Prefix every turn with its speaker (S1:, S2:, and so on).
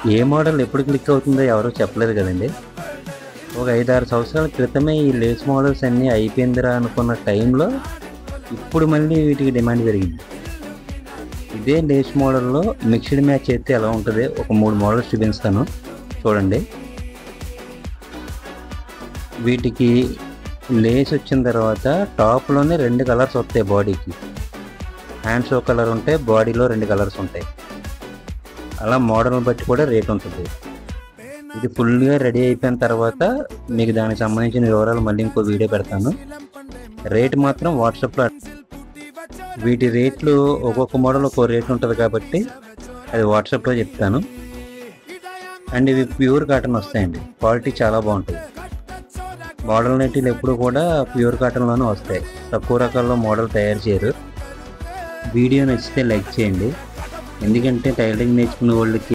S1: ఏ model ఎప్పుడు click అవుతుందో ఎవరో చెప్పలేదు కదండి. ఒక 5-6 సంవత్సరాల క్రితమే ఈ లేస్ మోడల్స్ అన్నీ అయిపోయిందిరా అనుకున్న టైంలో ఇప్పుడు మళ్ళీ వీటికి డిమాండ్ పెరిగింది. ఇదే లేస్ మోడల్లో మిక్స్డ్ మ్యాచ్ అయితే ఎలా ఉంటుంది, ఒక 3 మోడల్స్ చూపిస్తాను చూడండి. వీటికి లేస్ వచ్చిన తర్వాత టాప్లోనే 2 కలర్స్ వస్తాయి. బాడీకి హ్యాండ్స్ ఒక కలర్ ఉంటాయి, బాడీలో 2 కలర్స్ ఉంటాయి. అలా మోడల్ని బట్టి కూడా రేట్ ఉంటుంది. ఇది ఫుల్గా రెడీ అయిపోయిన తర్వాత మీకు దానికి సంబంధించిన వివరాలు మళ్ళీ ఇంకో వీడియో పెడతాను. రేట్ మాత్రం వాట్సాప్లో. వీటి రేట్లు ఒక్కొక్క మోడల్ ఒక్కో రేట్ ఉంటుంది కాబట్టి అది వాట్సాప్లో చెప్తాను. అండ్ ఇవి ప్యూర్ కాటన్ వస్తాయండి, క్వాలిటీ చాలా బాగుంటుంది. మోడల్ నెట్లు ఎప్పుడు కూడా ప్యూర్ కాటన్లోనే వస్తాయి, తక్కువ రకాల్లో మోడల్ తయారు చేయరు. వీడియో నచ్చితే లైక్ చేయండి, ఎందుకంటే టైలరింగ్ నేర్చుకునే వాళ్ళకి